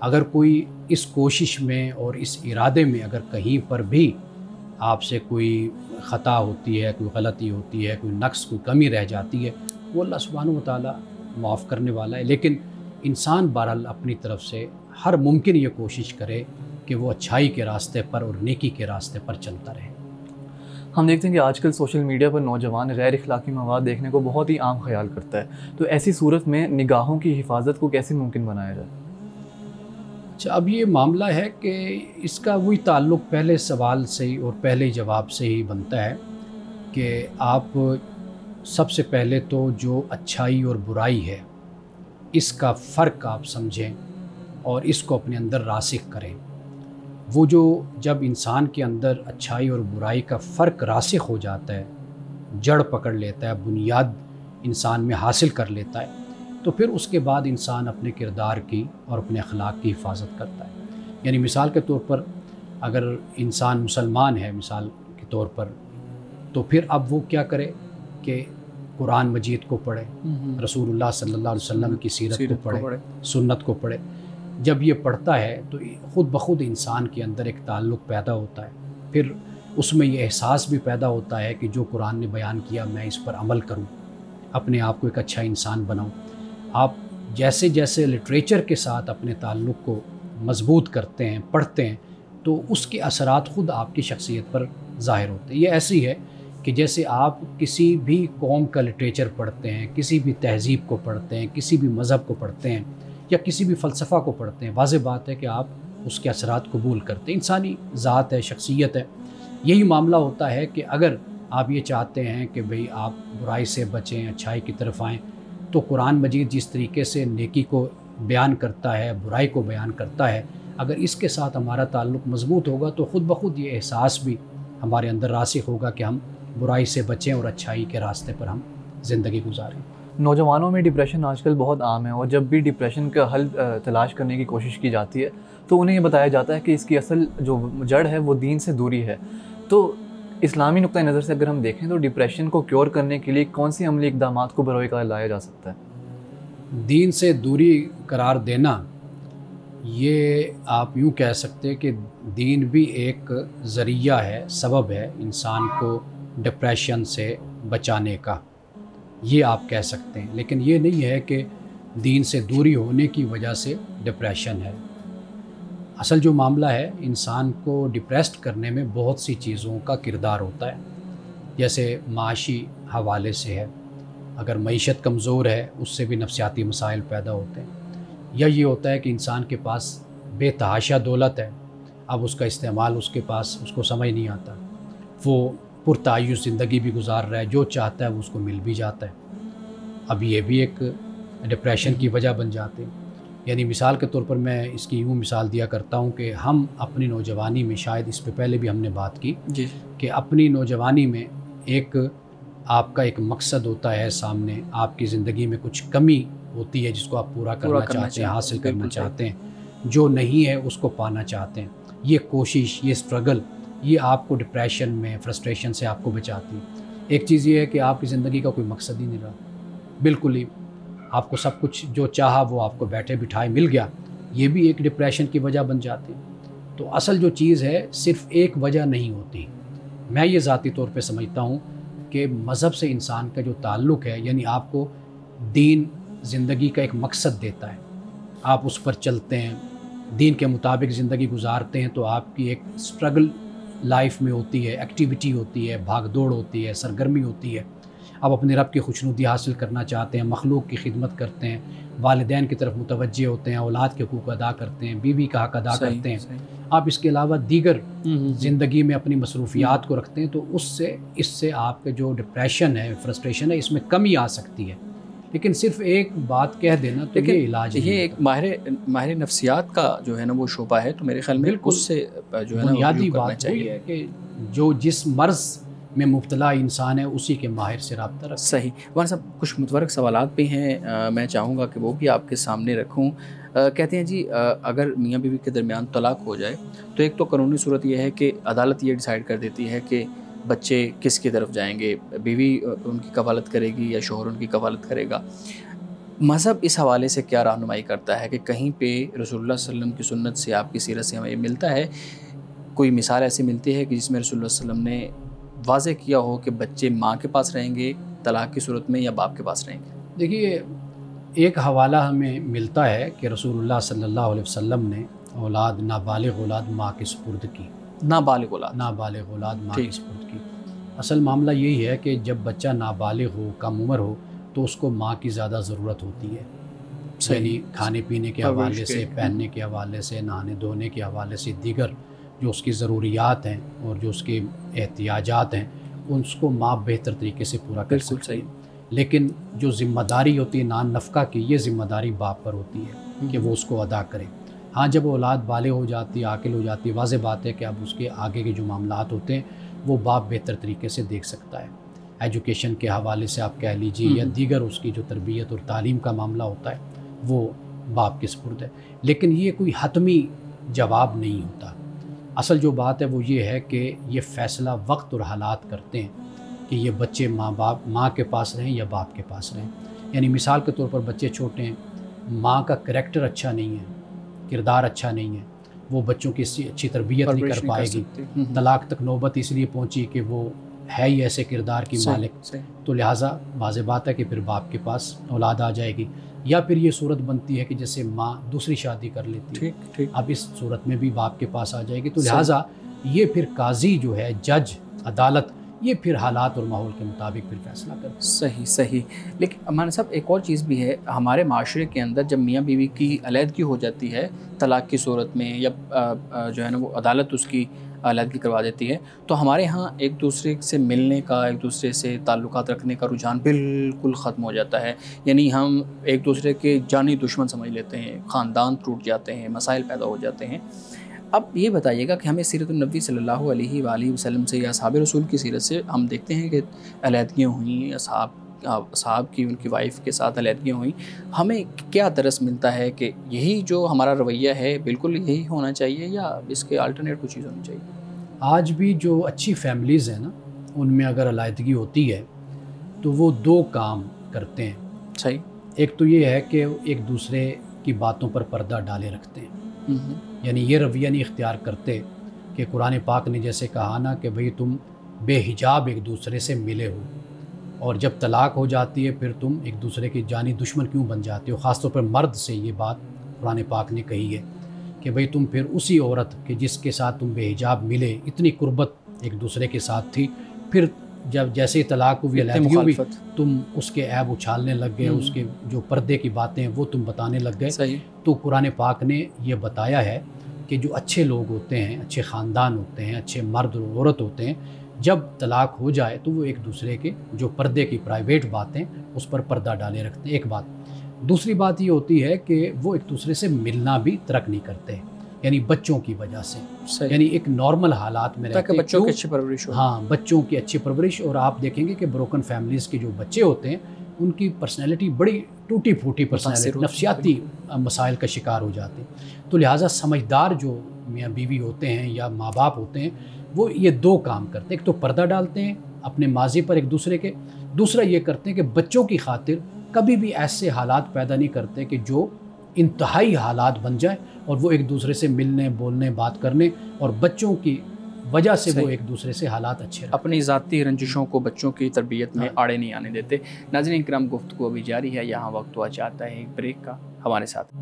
Speaker 2: اگر کوئی اس کوشش میں اور اس ارادے میں اگر کہیں پر بھی آپ سے کوئی خطا ہوتی ہے، کوئی غلطی ہوتی ہے، کوئی نقص، کوئی کمی رہ جاتی ہے، وہ اللہ سبحانہ و تعالیٰ معاف کرنے والا ہے. لیکن انسان بہرحال اپنی طرف سے ہر ممکن یہ کوشش کرے کہ وہ اچھائی کے راستے پر اور نیکی کے راستے پر چلتا رہے.
Speaker 3: ہم دیکھتے ہیں کہ آج کل سوشل میڈیا پر نوجوان غیر اخلاقی مواد دیکھنے کو بہت ہی عام خیال کرتا ہے. تو ایسی صورت میں نگاہوں کی حفاظت کو کیسے ممکن بنایا جائے؟
Speaker 2: اچھا، اب یہ معاملہ ہے کہ اس کا وہی تعلق پہلے سوال سے ہی اور پہلے جواب سے ہی بنتا ہے کہ آپ سب سے پہلے تو جو اچھائی اور برائی ہے اس کا فرق آپ سمجھیں اور اس کو اپنے اندر راسخ کریں. وہ جو جب انسان کے اندر اچھائی اور برائی کا فرق راسخ ہو جاتا ہے، جڑ پکڑ لیتا ہے، بنیاد انسان میں حاصل کر لیتا ہے، تو پھر اس کے بعد انسان اپنے کردار کی اور اپنے اخلاق کی حفاظت کرتا ہے. یعنی مثال کے طور پر اگر انسان مسلمان ہے مثال کے طور پر، تو پھر اب وہ کیا کرے کہ قرآن مجید کو پڑھے، رسول اللہ صلی اللہ علیہ وسلم کی سیرت کو پڑھے، سنت کو پڑھے. جب یہ پڑھتا ہے تو خود بخود انسان کے اندر ایک تعلق پیدا ہوتا ہے. پھر اس میں یہ احساس بھی پیدا ہوتا ہے کہ جو قرآن نے بیان کیا میں اس پر عمل کروں، اپنے آپ کو ایک اچھا انسان بناؤں. آپ جیسے جیسے لٹریچر کے ساتھ اپنے تعلق کو مضبوط کرتے ہیں، پڑھتے ہیں، تو اس کے اثرات خود آپ کی شخصیت پر ظاہر ہوتے ہیں. یہ ایسی ہے کہ جیسے آپ کسی بھی قوم کا لٹریچر پڑھتے ہیں، کسی بھی تہذیب کو پڑھتے ہیں، کسی بھی مذہب کو پڑھتے ہیں یا کسی بھی فلسفہ کو پڑھتے ہیں، واضح بات ہے کہ آپ اس کے اثرات قبول کرتے ہیں. انسانی ذات ہے، شخصیت ہے. یہی معاملہ ہوتا ہے کہ اگر آپ یہ چاہتے ہیں کہ بھئی آپ برائی سے بچیں، اچھائی کی طرف آئیں، تو قرآن مجید جس طریقے سے نیکی کو بیان کرتا ہے، برائی کو بیان کرتا ہے، اگر اس کے ساتھ ہمارا تعلق مضبوط ہوگا تو خود بخود یہ احساس بھی ہمارے اندر راسخ ہوگا کہ ہم برائی سے بچیں اور اچھائی کے راستے پر ہم زندگی گزاریں.
Speaker 3: نوجوانوں میں ڈپریشن آج کل بہت عام ہے، اور جب بھی ڈپریشن کا حل تلاش کرنے کی کوشش کی جاتی ہے تو انہیں یہ بتایا جاتا ہے کہ اس کی اصل جو جڑ ہے وہ دین سے دوری ہے. تو اسلامی نقطہ نظر سے اگر ہم دیکھیں تو ڈپریشن کو کیور کرنے کے لیے کون سی عملی اقدامات کو بروئے کار لایا جا سکتا ہے؟
Speaker 2: دین سے دوری قرار دینا، یہ آپ یوں کہہ سکتے ہیں کہ دین بھی ایک ذریعہ ہے، سبب ہے انسان کو ڈپریشن سے بچانے کا، یہ آپ کہہ سکتے ہیں. لیکن یہ نہیں ہے کہ دین سے دوری ہونے کی وجہ سے ڈپریشن ہے. اصل جو معاملہ ہے انسان کو ڈپریسڈ کرنے میں بہت سی چیزوں کا کردار ہوتا ہے. جیسے معاشی حوالے سے ہے، اگر معیشت کمزور ہے اس سے بھی نفسیاتی مسائل پیدا ہوتے ہیں. یا یہ ہوتا ہے کہ انسان کے پاس بے تحاشا دولت ہے، اب اس کا استعمال اس کے پاس اس کو سمجھ نہیں آتا، وہ پرتعیش زندگی بھی گزار رہا ہے، جو چاہتا ہے وہ اس کو مل بھی جاتا ہے. اب یہ بھی ایک ڈپریشن کی وجہ بن جاتے ہیں. یعنی مثال کے طور پر میں اس کی یوں مثال دیا کرتا ہوں کہ ہم اپنی نوجوانی میں، شاید اس پہ پہلے بھی ہم نے بات کی
Speaker 1: جی،
Speaker 2: کہ اپنی نوجوانی میں ایک آپ کا ایک مقصد ہوتا ہے سامنے، آپ کی زندگی میں کچھ کمی ہوتی ہے جس کو آپ پورا کرنا چاہتے ہیں، حاصل کرنا چاہتے ہیں، جو نہیں ہے اس کو پانا چاہتے ہیں. یہ کوشش، یہ اسٹرگل، یہ آپ کو ڈپریشن میں، فرسٹریشن سے آپ کو بچاتی ہے. ایک چیز یہ ہے کہ آپ کی زندگی کا کوئی مقصد ہی نہیں رہا، بالکل ہی آپ کو سب کچھ جو چاہا وہ آپ کو بیٹھے بٹھائے مل گیا، یہ بھی ایک ڈپریشن کی وجہ بن جاتی ہے. تو اصل جو چیز ہے صرف ایک وجہ نہیں ہوتی. میں یہ ذاتی طور پہ سمجھتا ہوں کہ مذہب سے انسان کا جو تعلق ہے، یعنی آپ کو دین زندگی کا ایک مقصد دیتا ہے، آپ اس پر چلتے ہیں، دین کے مطابق زندگی گزارتے ہیں، تو آپ کی ایک اسٹرگل لائف میں ہوتی ہے، ایکٹیویٹی ہوتی ہے، بھاگ دوڑ ہوتی ہے، سرگرمی ہوتی ہے. آپ اپنے رب کی خوشنودی حاصل کرنا چاہتے ہیں، مخلوق کی خدمت کرتے ہیں، والدین کی طرف متوجہ ہوتے ہیں، اولاد کے حقوق ادا کرتے ہیں، بیوی کا حق ادا کرتے ہیں. آپ اس کے علاوہ دیگر زندگی میں اپنی مصروفیات کو رکھتے ہیں، تو اس سے آپ کا جو ڈپریشن ہے، فرسٹریشن ہے، اس میں کمی آ سکتی ہے. لیکن صرف ایک بات کہہ دینا تو یہ علاج نہیں.
Speaker 1: یہ ایک ماہر نفسیات کا جو ہے نا وہ شعبہ ہے، تو میرے خیال میں اس سے جو ہے نا
Speaker 2: بنیادی بات وہی ہے کہ جو جس مرض میں مبتلا انسان ہے اسی کے ماہر سے رابطہ رکھیں.
Speaker 1: صحیح. مولانا صاحب کچھ متورک سوالات بھی ہیں، میں چاہوں گا کہ وہ بھی آپ کے سامنے رکھوں. کہتے ہیں جی اگر میاں بیوی کے درمیان طلاق ہو جائے تو ایک تو قانونی صورت یہ ہے کہ عدالت یہ ڈیسائیڈ کر دیتی ہے کہ بچے کس کی طرف جائیں گے، بیوی ان کی کفالت کرے گی یا شوہر ان کی کفالت کرے گا. مذہب اس حوالے سے کیا رہنمائی کرتا ہے کہ کہیں پہ رسول اللہ صلی اللہ علیہ وسلم کی سنت سے، آپ کی سیرت سے ہمیں یہ ملتا ہے، کوئی مثال ایسی ملتی ہے کہ جس میں رسول اللہ صلی اللہ علیہ وسلم نے واضح کیا ہو کہ بچے ماں کے پاس رہیں گے طلاق کی صورت میں یا باپ کے پاس رہیں گے؟
Speaker 2: دیکھیے، ایک حوالہ ہمیں ملتا ہے کہ رسول اللہ صلی اللہ علیہ وسلم نے نابالغ اولاد ماں کے سپرد کی. نابالغ اولاد ماں کے سپرد کی. اصل معاملہ یہی ہے کہ جب بچہ نابالغ ہو، کم عمر ہو، تو اس کو ماں کی زیادہ ضرورت ہوتی ہے. یعنی کھانے پینے کے حوالے سے، پہننے کے حوالے سے، نہانے دھونے کے حوالے سے، دیگر جو اس کی ضروریات ہیں اور جو اس کے احتیاجات ہیں اس کو ماں بہتر طریقے سے پورا کر سکتی ہے. لیکن جو ذمہ داری ہوتی ہے نان نفقہ کی، یہ ذمہ داری باپ پر ہوتی ہے کہ وہ اس کو ادا کرے. ہاں، جب اولاد بالغ ہو جاتی ہے، عاقل ہو جاتی ہے، واضح بات ہے کہ اب اس کے آگے کے جو معاملات ہوتے ہیں وہ باپ بہتر طریقے سے دیکھ سکتا ہے. ایجوکیشن کے حوالے سے آپ کہہ لیجیے یا دیگر اس کی جو تربیت اور تعلیم کا معاملہ ہوتا ہے وہ باپ کے سپرد ہے. لیکن یہ کوئی حتمی جواب نہیں ہوتا. اصل جو بات ہے وہ یہ ہے کہ یہ فیصلہ وقت اور حالات کرتے ہیں کہ یہ بچے ماں کے پاس رہیں یا باپ کے پاس رہیں. یعنی مثال کے طور پر بچے چھوٹے ہیں، ماں کا کریکٹر اچھا نہیں ہے، کردار اچھا نہیں ہے، وہ بچوں کی اچھی تربیت نہیں کر پائے گی. طلاق تک نوبت اس لیے پہنچی کہ وہ ہے ہی ایسے کردار کی مالک، تو لہٰذا واضح بات ہے کہ پھر باپ کے پاس اولاد آ جائے گی. یا پھر یہ صورت بنتی ہے کہ جیسے ماں دوسری شادی کر لیتی ہے، اب اس صورت میں بھی باپ کے پاس آ جائے گی. تو لہٰذا یہ پھر قاضی جو ہے، جج، عدالت، یہ پھر حالات اور ماحول کے مطابق پھر فیصلہ کرتے ہیں.
Speaker 1: صحیح. لیکن مولانا صاحب ایک اور چیز بھی ہے ہمارے معاشرے کے اندر، جب میاں بیوی کی علیحدگی ہو جاتی ہے طلاق کی صورت میں یا جو ہے نا وہ عدالت اس کی علیحدگی کروا دیتی ہے، تو ہمارے ہاں ایک دوسرے سے ملنے کا، ایک دوسرے سے تعلقات رکھنے کا رجحان بالکل ختم ہو جاتا ہے. یعنی ہم ایک دوسرے کے جانی دشمن سمجھ لیتے ہیں، خاندان ٹوٹ جاتے ہیں، مسائل پیدا ہو جاتے ہیں. اب یہ بتائیے گا کہ ہمیں سیرت النبی صلی اللہ علیہ وآلہ وسلم سے یا اصحاب رسول کی سیرت سے ہم دیکھتے ہیں کہ علیحدگیاں ہوئیں، اصحاب کی، ان کی وائف کے ساتھ علیحدگیاں ہوئیں، ہمیں کیا درس ملتا ہے کہ یہی جو ہمارا رویہ ہے بالکل یہی ہونا چاہیے یا اس کے آلٹرنیٹ کوئی چیز ہونی چاہیے؟
Speaker 2: آج بھی جو اچھی فیملیز ہیں نا، ان میں اگر علیحدگی ہوتی ہے تو وہ دو کام کرتے ہیں.
Speaker 1: صحیح.
Speaker 2: ایک تو یہ ہے کہ ایک دوسرے کی باتوں پر پردہ ڈالے رکھتے ہیں. یعنی یہ رویہ نہیں اختیار کرتے کہ قرآن پاک نے جیسے کہا نا کہ بھئی تم بے حجاب ایک دوسرے سے ملے ہو، اور جب طلاق ہو جاتی ہے پھر تم ایک دوسرے کی جانی دشمن کیوں بن جاتے ہو. خاص طور پر مرد سے یہ بات قرآن پاک نے کہی ہے کہ بھئی تم پھر اسی عورت کہ جس کے ساتھ تم بے حجاب ملے، اتنی قربت ایک دوسرے کے ساتھ تھی، پھر جب جیسے طلاق ہوئی، علیحدگی ہوئی، تم اس کے عیب اچھالنے لگ گئے، اس کے جو پردے کی باتیں ہیں وہ تم بتانے لگ گئے۔ تو قرآن پاک نے یہ بتایا ہے کہ جو اچھے لوگ ہوتے ہیں، اچھے خاندان ہوتے ہیں، اچھے مرد اور عورت ہوتے ہیں، جب طلاق ہو جائے تو وہ ایک دوسرے کے جو پردے کی پرائیویٹ باتیں اس پر پردہ ڈالے رکھتے ہیں، ایک بات۔ دوسری بات یہ ہوتی ہے کہ وہ ایک دوسرے سے ملنا بھی ترک نہیں کرتے، یعنی بچوں کی وجہ سے، یعنی ایک نارمل حالات میں رہتے ہیں،
Speaker 1: بچوں کی اچھی پرورش ہو۔
Speaker 2: ہاں، بچوں کی اچھی پرورش۔ اور آپ دیکھیں گے کہ بروکن فیملیز کے جو بچے ہوتے ہیں ان کی پرسنالٹی بڑی ٹوٹی پھوٹی پرسنالٹی، نفسیاتی مسائل کا شکار ہو جاتے ہیں۔ تو لہٰذا سمجھدار جو میاں بیوی ہوتے ہیں یا ماں باپ ہوتے ہیں وہ یہ دو کام کرتے ہیں، ایک تو پردہ ڈالتے ہیں اپنے ماضی پر ایک دوسرے کے، دوسرا یہ کرتے ہیں کہ بچوں کی خاطر کبھی بھی ایسے حالات پیدا نہیں کرتے کہ جو انتہائی حالات بن جائیں اور وہ ایک دوسرے سے ملنے، بولنے، بات کرنے، اور بچوں کی وجہ سے وہ ایک دوسرے سے حالات اچھے رکھتے،
Speaker 1: اپنی ذاتی رنجشوں کو بچوں کی تربیت میں آڑے نہیں آنے دیتے۔ ناظرین کرام، گفتگو ابھی جاری ہے، یہاں وقت ہوا چاہتا ہے ایک بریک کا، ہمارے ساتھ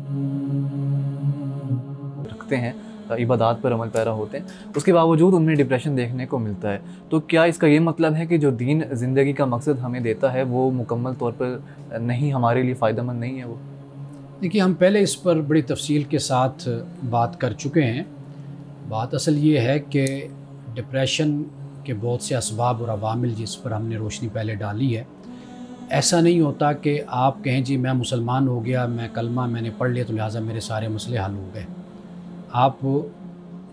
Speaker 3: رکھتے ہیں، عبادات پر عمل پیرا ہوتے ہیں، اس کے باوجود ان میں ڈپریشن دیکھنے کو ملتا ہے۔ تو کیا اس کا یہ مطلب ہے کہ جو دین زندگی کا مقصد ہمیں دیتا ہے وہ مکمل طور پر نہیں، ہمارے لیے فائدہ مند نہیں ہے؟ وہ
Speaker 2: دیکھیے، ہم پہلے اس پر بڑی تفصیل کے ساتھ بات کر چکے ہیں۔ بات اصل یہ ہے کہ ڈپریشن کے بہت سے اسباب اور عوامل جس پر ہم نے روشنی پہلے ڈالی ہے، ایسا نہیں ہوتا کہ آپ کہیں جی میں مسلمان ہو گیا، میں کلمہ میں نے پڑھ لیا تو لہٰذا میرے سارے مسئلے حل ہو گئے۔ آپ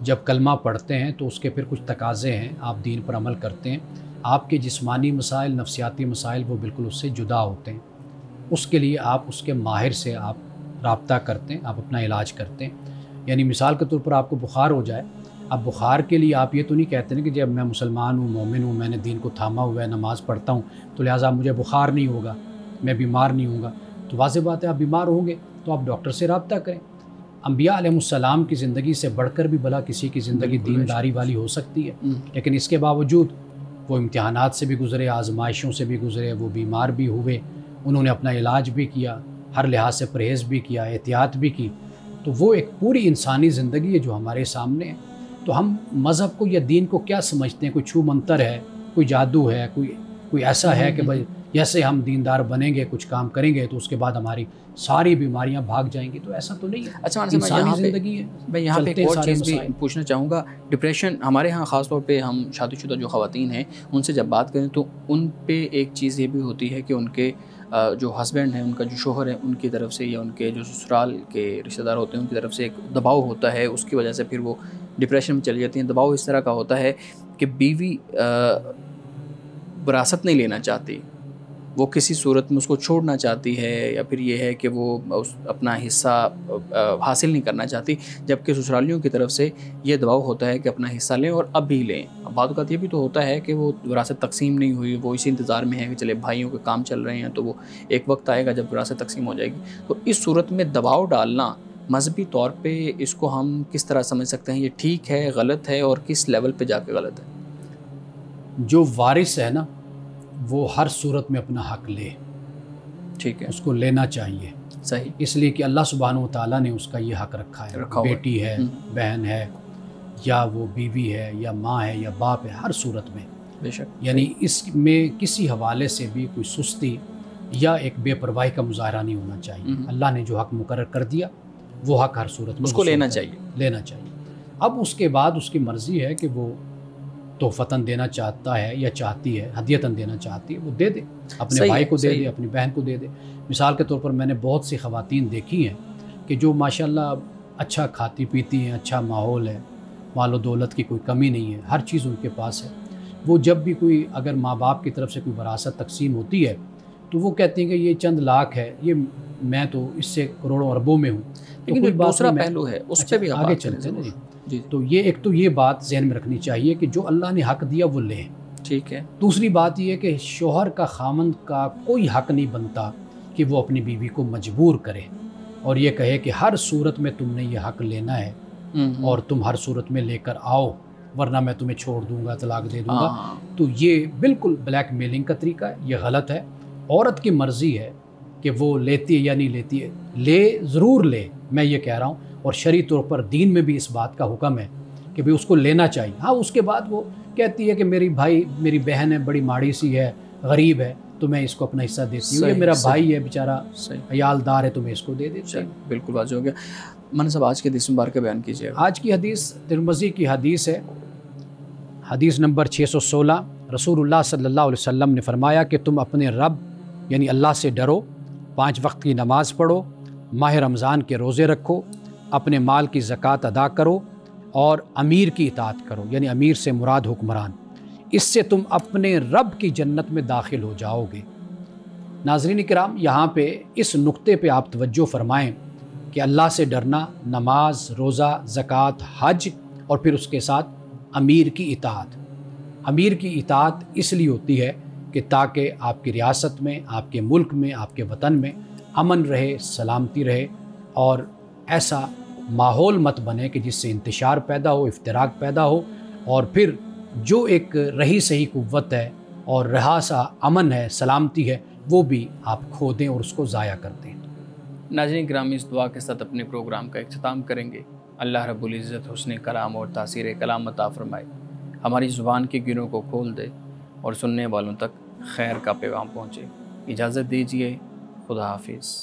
Speaker 2: جب کلمہ پڑھتے ہیں تو اس کے پھر کچھ تقاضے ہیں، آپ دین پر عمل کرتے ہیں، آپ کے جسمانی مسائل، نفسیاتی مسائل وہ بالکل اس سے جدا ہوتے ہیں۔ اس کے لیے آپ اس کے ماہر سے آپ رابطہ کرتے ہیں، آپ اپنا علاج کرتے ہیں۔ یعنی مثال کے طور پر آپ کو بخار ہو جائے، اب بخار کے لیے آپ یہ تو نہیں کہتے ہیں کہ جب میں مسلمان ہوں، مومن ہوں، میں نے دین کو تھاما ہوا ہے، نماز پڑھتا ہوں تو لہٰذا مجھے بخار نہیں ہوگا، میں بیمار نہیں ہوں گا۔ تو واضح بات ہے آپ بیمار ہوں گے تو آپ ڈاکٹر سے رابطہ کریں۔ انبیاء علیہ السلام کی زندگی سے بڑھ کر بھی بھلا کسی کی زندگی دینداری والی ہو سکتی ہے، لیکن اس کے باوجود وہ امتحانات سے بھی گزرے، آزمائشوں سے بھی گزرے، وہ بیمار بھی ہوئے، انہوں نے اپنا علاج بھی کیا، ہر لحاظ سے پرہیز بھی کیا، احتیاط بھی کی۔ تو وہ ایک پوری انسانی زندگی ہے جو ہمارے سامنے ہے۔ تو ہم مذہب کو یا دین کو کیا سمجھتے ہیں؟ کوئی چھو منتر ہے، کوئی جادو ہے، کوئی ایسا ہے کہ بھائی جیسے ہم دیندار بنیں گے، کچھ کام کریں گے تو اس کے بعد ہماری ساری بیماریاں بھاگ جائیں گی؟ تو ایسا تو نہیں ہے۔
Speaker 1: اچھا،
Speaker 2: انسانی زندگی ہے۔
Speaker 1: میں یہاں پہ ایک اور چیز بھی پوچھنا چاہوں گا۔ ڈپریشن ہمارے ہاں خاص طور پہ ہم شادی شدہ جو خواتین ہیں ان سے جب بات کریں تو ان پہ ایک چیز یہ بھی ہوتی ہے کہ ان کے جو ہسبینڈ ہیں، ان کا جو شوہر ہے، ان کی طرف سے یا ان کے جو سسرال کے رشتہ دار ہوتے ہیں ان کی طرف سے ایک دباؤ ہوتا ہے، اس کی وجہ سے پھر وہ ڈپریشن میں چلی جاتی ہیں۔ دباؤ اس طرح کا ہوتا ہے کہ بیوی وراثت نہیں لینا چاہتی، وہ کسی صورت میں اس کو چھوڑنا چاہتی ہے، یا پھر یہ ہے کہ وہ اپنا حصہ حاصل نہیں کرنا چاہتی، جبکہ سسرالیوں کی طرف سے یہ دباؤ ہوتا ہے کہ اپنا حصہ لیں اور اب بھی لیں۔ بعض اوقات یہ بھی تو ہوتا ہے کہ وہ وراثت تقسیم نہیں ہوئی، وہ اسی انتظار میں ہے کہ چلے بھائیوں کے کام چل رہے ہیں تو وہ ایک وقت آئے گا جب وراثت تقسیم ہو جائے گی۔ تو اس صورت میں دباؤ ڈالنا مذہبی طور پہ اس کو ہم کس طرح سمجھ سکتے ہیں؟ یہ ٹھیک ہے، غلط ہے، اور کس لیول پہ جا کے غلط ہے؟
Speaker 2: جو وارث ہے نا وہ ہر صورت میں اپنا حق لے،
Speaker 1: ٹھیک ہے،
Speaker 2: اس کو لینا چاہیے،
Speaker 1: صحیح،
Speaker 2: اس لیے کہ اللہ سبحانہ و تعالیٰ نے اس کا یہ حق رکھا ہے۔ بیٹی ہے، بہن ہے، یا وہ بیوی ہے، یا ماں ہے، یا باپ ہے، ہر صورت میں
Speaker 1: بے شک،
Speaker 2: یعنی اس میں کسی حوالے سے بھی کوئی سستی یا ایک بے پرواہی کا مظاہرہ نہیں ہونا چاہیے۔ اللہ نے جو حق مقرر کر دیا وہ حق ہر صورت میں
Speaker 1: اس کو لینا چاہیے۔
Speaker 2: اب اس کے بعد اس کی مرضی ہے کہ وہ تحفتاً دینا چاہتا ہے یا چاہتی ہے، ہدیتاً دینا چاہتی ہے، وہ دے دے، اپنے بھائی کو دے دے، اپنی بہن کو دے دے۔ مثال کے طور پر میں نے بہت سی خواتین دیکھی ہیں کہ جو ماشاءاللہ اچھا کھاتی پیتی ہیں، اچھا ماحول ہے، مال و دولت کی کوئی کمی نہیں ہے، ہر چیز ان کے پاس ہے۔ وہ جب بھی کوئی اگر ماں باپ کی طرف سے کوئی وراثت تقسیم ہوتی ہے تو وہ کہتی ہیں کہ یہ چند لاکھ ہے، یہ میں تو اس سے کروڑوں اربوں میں ہوں۔
Speaker 1: لیکن جو دوسرا پہلو ہے اس پہ بھی
Speaker 2: آگے چلتے ہیں جی۔ تو یہ ایک تو یہ بات ذہن میں رکھنی چاہیے کہ جو اللہ نے حق دیا وہ لیں،
Speaker 1: ٹھیک ہے۔
Speaker 2: دوسری بات یہ ہے کہ شوہر کا، خامند کا کوئی حق نہیں بنتا کہ وہ اپنی بیوی کو مجبور کرے اور یہ کہے کہ ہر صورت میں تم نے یہ حق لینا ہے اور تم ہر صورت میں لے کر آؤ ورنہ میں تمہیں چھوڑ دوں گا، طلاق دے دوں گا۔ تو یہ بالکل بلیک میلنگ کا طریقہ ہے، یہ غلط ہے۔ عورت کی مرضی ہے کہ وہ لیتی ہے یا نہیں لیتی ہے، لے ضرور لے، میں یہ کہہ رہا ہوں، اور شرعی طور پر دین میں بھی اس بات کا حکم ہے کہ بھئی اس کو لینا چاہیے۔ ہاں اس کے بعد وہ کہتی ہے کہ میری بہن ہے، بڑی ماڑی سی ہے، غریب ہے، تو میں اس کو اپنا حصہ دیتی ہوں، یہ میرا بھائی ہے بیچارہ عیالدار ہے تو میں اس کو دے دیتی ہوں۔
Speaker 1: بالکل واضح ہو گیا۔ مولانا صاحب آج کے حدیث مبارکہ بیان کیجیے۔
Speaker 2: آج کی حدیث ترمذی کی حدیث ہے، حدیث نمبر 616۔ رسول اللہ صلی اللہ علیہ وسلم نے فرمایا کہ تم اپنے رب یعنی اللہ سے ڈرو، 5 وقت کی نماز پڑھو، ماہ رمضان کے روزے رکھو، اپنے مال کی زکوٰۃ ادا کرو اور امیر کی اطاعت کرو، یعنی امیر سے مراد حکمران، اس سے تم اپنے رب کی جنت میں داخل ہو جاؤ گے۔ ناظرین کرام، یہاں پہ اس نقطے پہ آپ توجہ فرمائیں کہ اللہ سے ڈرنا، نماز، روزہ، زکوٰۃ، حج اور پھر اس کے ساتھ امیر کی اطاعت۔ امیر کی اطاعت اس لیے ہوتی ہے کہ تاکہ آپ کی ریاست میں، آپ کے ملک میں، آپ کے وطن میں امن رہے، سلامتی رہے اور ایسا ماحول مت بنے کہ جس سے انتشار پیدا ہو، افتراق پیدا ہو، اور پھر جو ایک رہی صحیح قوت ہے اور رہا سا امن ہے، سلامتی ہے، وہ بھی آپ کھو دیں اور اس کو ضائع کر دیں۔
Speaker 1: ناظرین گرامی، اس دعا کے ساتھ اپنے پروگرام کا اختتام کریں گے۔ اللہ رب العزت حسن کلام اور تاثیر کلام عطا فرمائے، ہماری زبان کے گروں کو کھول دے اور سننے والوں تک خیر کا پیغام پہنچے۔ اجازت دیجیے، خدا حافظ۔